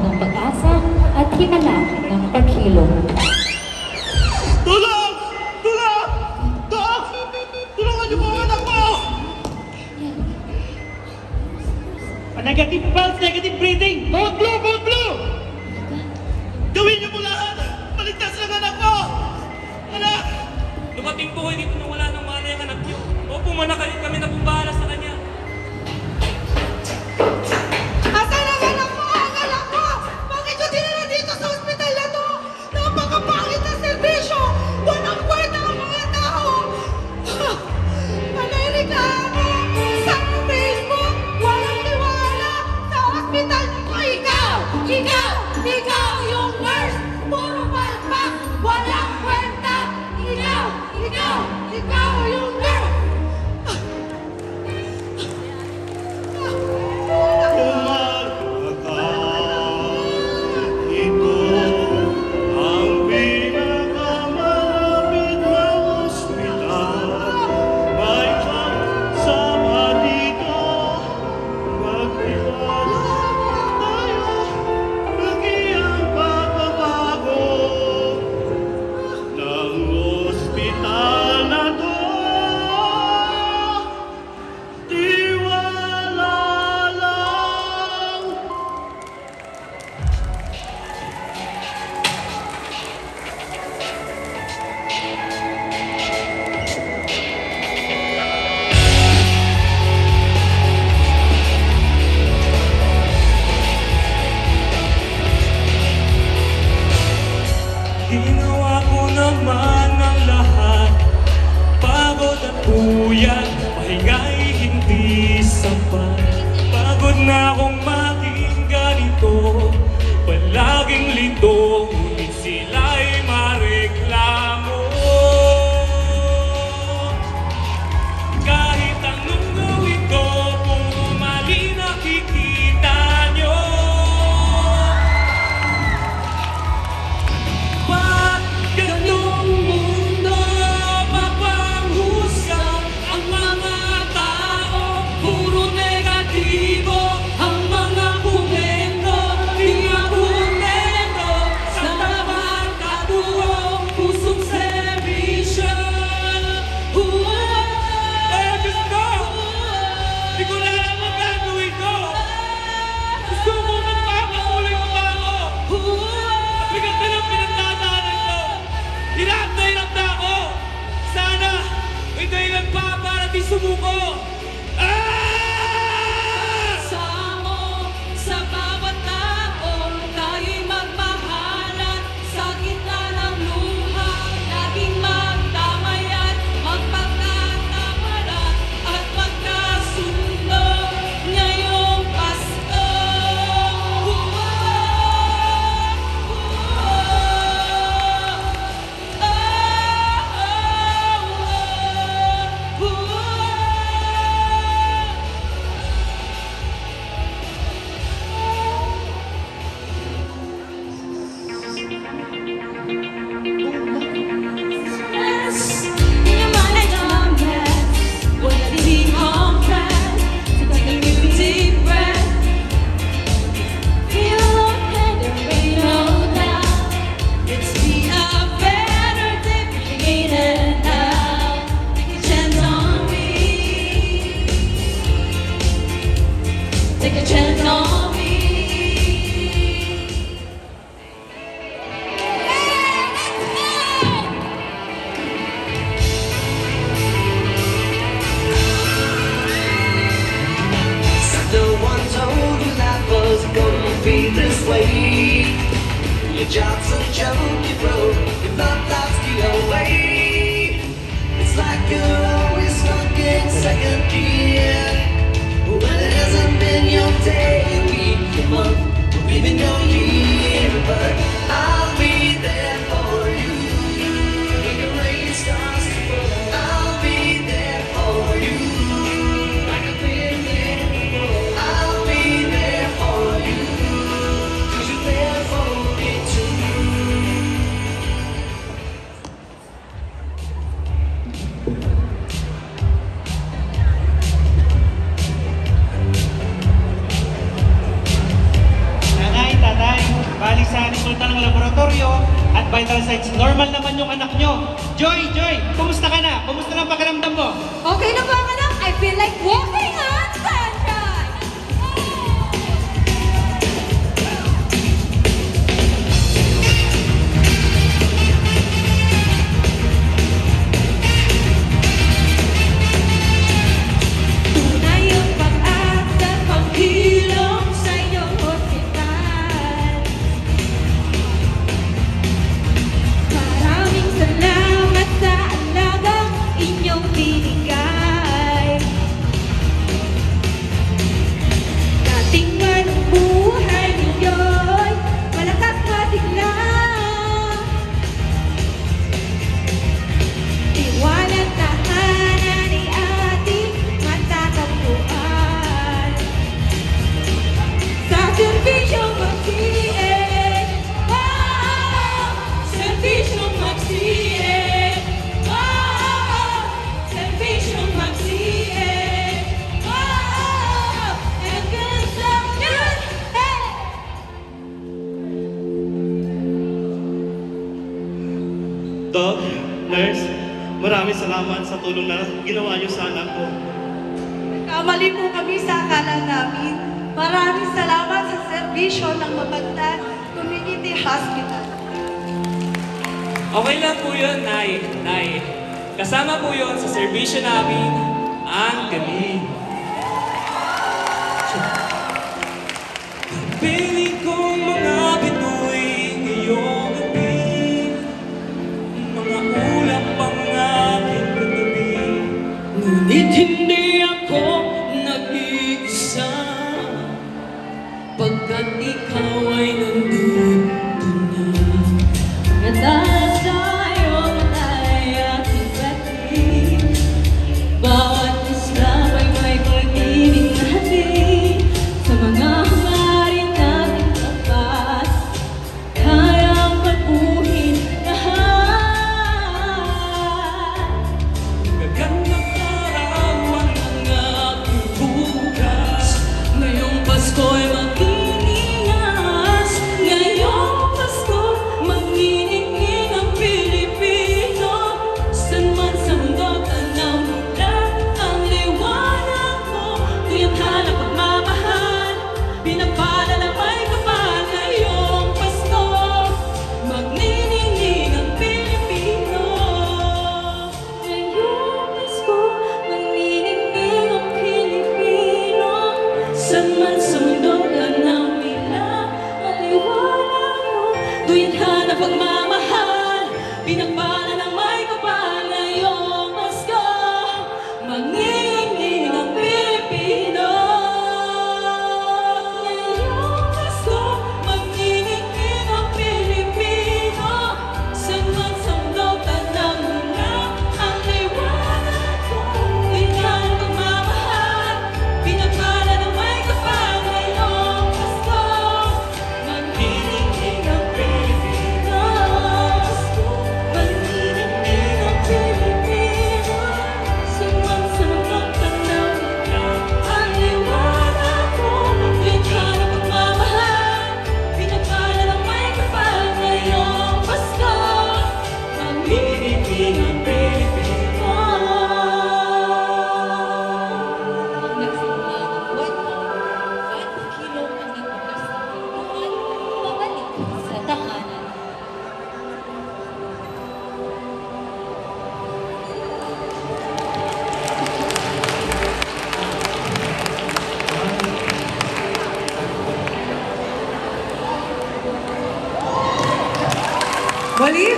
ng pag-asa at himala ng paghilom. Tulong! Tulong! Dok! Tulungan niyo po ang anak ko! Negative pulse, negative breathing! Bolt blue! Bolt blue! Gawin niyo po lahat! Paligtas lang anak ko! Anak! Dumating po kayo dito nang wala nang malay ang anak niyo. Opo, manakalit kami na pumbahala sa kanya. Asan ang anak mo? Ang anak mo! Bakit ko dinala dito sa ospital na to? Napakapangit na serbisyo! Walang kwenta ang mga tao! Panay-reklamo sa Facebook! Walang tiwala sa ospital mo! Ikaw! Ikaw! Ikaw yung nurse! Puro palpak! Walang kwenta! Ikaw! Ikaw! Ikaw yung nurse! Umaga ka, ito ang pinakamalapit na ospital. May pagsama dito, magkilala tayo, lagi ang pagbabago ng ospital na to. Tiwala lang. Ginawa ko naman ang lahat. Pagod at puyat, pahinga'y hindi sapat. Pagod na akong maging ganito, palaging lito, ngunit sila'y mareklamo. Kahit anong gawin ko, puro mali nakikita nyo. Ba't ganong mundo mapanghusga ang mga tao? Puro negatibo ang mga komento. Di argumento sa bawat katuwang pusong serbisyo. Ay, Diyos ko! Di ko na alam ang gagawin ko! Gusto ko magpapatuloy ko pa ako! Bigat na ng pinagdadaanan ko! Hirap na ako! Sana may dahilan pa para di sumuko! Samo sa bawat tao, tayo'y magmahalan sa gitna ng luha. Laging magdamayan, magpagkatamaran at magkasundo ngayong Pasko. Take a chance on me. No one told you life was gonna be this way. Your job's a joke, you broke, your love life's the away. It's like you're always stuck in second gear. When it hasn't been your day, your week, your month, or even your year. But I'll be there for you. When the rain starts to fall, I'll be there for you. Like I've been there before. I'll be there for you. 'Cause you're there for me too. vital signs. Normal naman yung anak nyo. Joy, kumusta ka na? Kumusta na ang pakiramdam mo? Okay na ba ang anak? I feel like walking on sunshine! Tunay ang pag-act at paghilom sa iyong hospital. Maraming salamat sa alagang inyong binigay. Dating man ang buhay niyo'y malakas na tigla. Iwanan tahanan ni ating matatagpuan. Sa serbisyong mag-CA, serbisyong mag-CA, serbisyong mag-CA, and good luck, yun! Hey! Doc, nurse, maraming salamat sa tulong na ginawa niyo sa anak ko. Kamali po kami sa akala namin. Maraming salamat sa serbisyo ng Mabagtan Community Hospital. Okay lang po yun, Nay. Nay, kasama po yun sa serbisyo namin ang galing. Piling kong mga bituin ngayong gabi, mga ulap ang aking katabi. Ngunit hindi ako nag-iisa, pagkat ikaw ay nandito na. Ganda sa'yo ay aking batid. Bawat isla ay may pag-ibig na hatid. Sa mga hangarin natin tapat, kayang pag-uhin lahat. Gagandang araw ang aking bukas, ngayong Pasko'y mag-iingas. Ngayong Pasko, mag-iingin ang Pilipino. San man sa mundo, tanaw mo lang ang liwanag mo. Tuyang hanap pagmamahal, pinagpala ng may kapal. Ngayong Pasko, mag-iingin ang Pilipino. Ngayong Pasko, magniningning ang Pilipino. San man sa mundo, tanaw nila ang liwanag mo. Tuwing hanap pagmamahal, pinagpala ng may kapal. Ngayong Pasko, mag-iingin ang Pilipino. Ngayong Pasko, mag-iingin ang Pilipino. San man sa mundo, tanaw nila ang liwanag mo. Tuwing hanap pagmamahal, pinagpala ng may kapal. Ngayong Pasko, mag-iingin ang Pilipino. Mag-iingin ang Pilipino. San man sa mundo, tanaw nila ang liwanag mo. Tuwing hanap pagmamahal, pinagpala ng may kapal. Ngayong Pasko, mag-iingin ang Pilipino. Nagsimula ng 1 kilo ang nagbukas ng pintuan, pabalik sa tahanan. Muli,